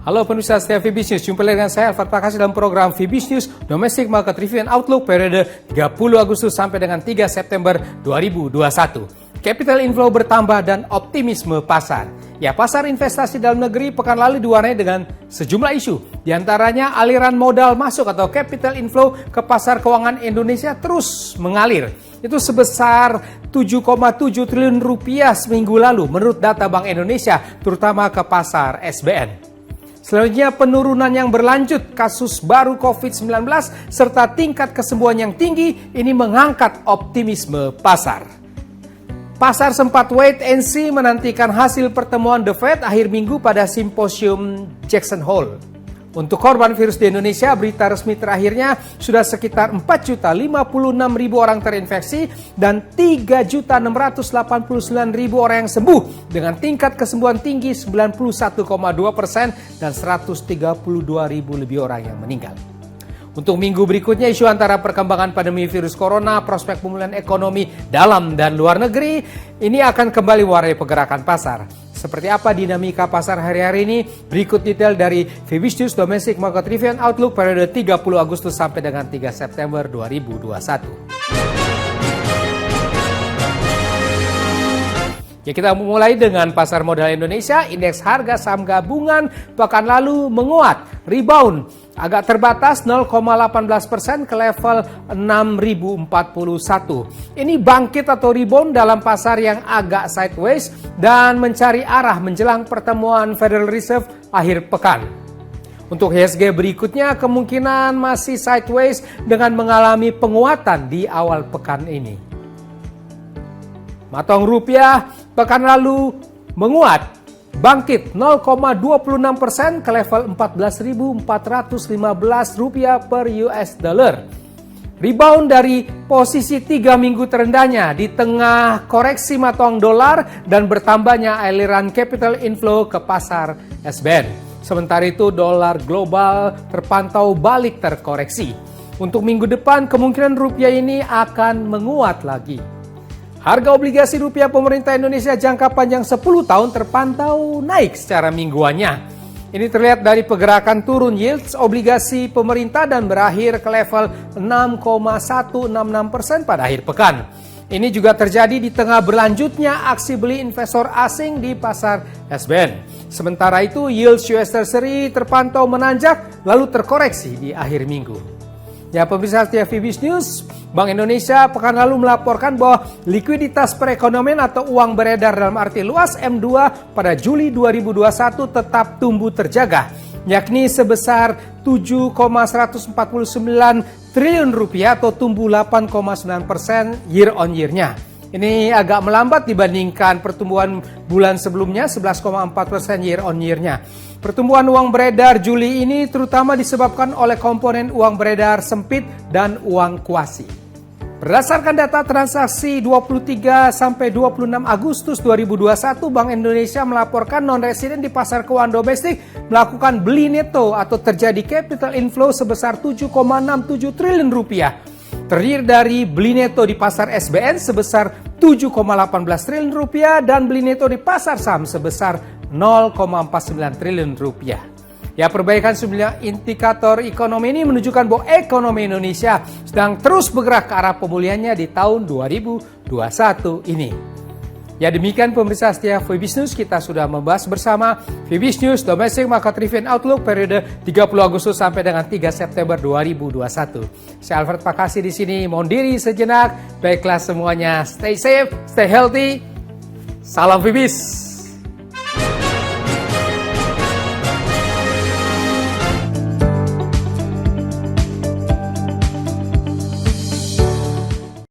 Halo pemirsa setia VBS News, jumpa lagi dengan saya Alfred Pakasi dalam program VBS News Domestic Market Review and Outlook periode 30 Agustus sampai dengan 3 September 2021. Capital inflow bertambah dan optimisme pasar. Ya, pasar investasi dalam negeri pekan lalu diwarnai dengan sejumlah isu. Di antaranya aliran modal masuk atau capital inflow ke pasar keuangan Indonesia terus mengalir. Itu sebesar 7,7 triliun rupiah seminggu lalu menurut data Bank Indonesia, terutama ke pasar SBN. Selanjutnya penurunan yang berlanjut kasus baru COVID-19 serta tingkat kesembuhan yang tinggi ini mengangkat optimisme pasar. Pasar sempat wait and see menantikan hasil pertemuan The Fed akhir minggu pada simposium Jackson Hole. Untuk korban virus di Indonesia, berita resmi terakhirnya sudah sekitar 4.056.000 orang terinfeksi dan 3.689.000 orang yang sembuh dengan tingkat kesembuhan tinggi 91,2% dan 132.000 lebih orang yang meninggal. Untuk minggu berikutnya, isu antara perkembangan pandemi virus corona, prospek pemulihan ekonomi dalam dan luar negeri, ini akan kembali mewarnai pergerakan pasar. Seperti apa dinamika pasar hari-hari ini? Berikut detail dari VBS News Domestic Market Review and Outlook periode 30 Agustus sampai dengan 3 September 2021. Ya, kita mulai dengan pasar modal Indonesia. Indeks harga saham gabungan pekan lalu menguat, rebound agak terbatas 0,18% ke level 6.041. Ini bangkit atau rebound dalam pasar yang agak sideways dan mencari arah menjelang pertemuan Federal Reserve akhir pekan. Untuk IHSG berikutnya kemungkinan masih sideways dengan mengalami penguatan di awal pekan ini. Matong rupiah pekan lalu menguat, bangkit 0,26% ke level 14.415 rupiah per US dollar. Rebound dari posisi 3 minggu terendahnya di tengah koreksi mata uang dolar dan bertambahnya aliran capital inflow ke pasar SBN. Sementara itu dolar global terpantau balik terkoreksi. Untuk minggu depan kemungkinan rupiah ini akan menguat lagi. Harga obligasi rupiah pemerintah Indonesia jangka panjang 10 tahun terpantau naik secara mingguannya. Ini terlihat dari pergerakan turun yields obligasi pemerintah dan berakhir ke level 6,166% pada akhir pekan. Ini juga terjadi di tengah berlanjutnya aksi beli investor asing di pasar SBN. Sementara itu yield US Treasury terpantau menanjak lalu terkoreksi di akhir minggu. Ya, pemirsa setia VBS News, Bank Indonesia pekan lalu melaporkan bahwa likuiditas perekonomian atau uang beredar dalam arti luas M2 pada Juli 2021 tetap tumbuh terjaga, yakni sebesar 7,149 triliun rupiah atau tumbuh 8,9% year on year-nya. Ini agak melambat dibandingkan pertumbuhan bulan sebelumnya 11,4% year on year-nya. Pertumbuhan uang beredar Juli ini terutama disebabkan oleh komponen uang beredar sempit dan uang kuasi. Berdasarkan data transaksi 23 sampai 26 Agustus 2021, Bank Indonesia melaporkan non-residen di pasar keuangan domestik melakukan beli neto atau terjadi capital inflow sebesar 7,67 triliun rupiah. Terdiri dari beli neto di pasar SBN sebesar 7,18 triliun rupiah dan beli neto di pasar saham sebesar 0,49 triliun rupiah. Ya, perbaikan sejumlah indikator ekonomi ini menunjukkan bahwa ekonomi Indonesia sedang terus bergerak ke arah pemulihannya di tahun 2021 ini. Ya, demikian pemirsa setia VBS News, kita sudah membahas bersama VBS News Domestic Market Review and Outlook periode 30 Agustus sampai dengan 3 September 2021. Saya Alfred Pakasi di sini, mohon diri sejenak. Baiklah semuanya, stay safe, stay healthy. Salam VBS.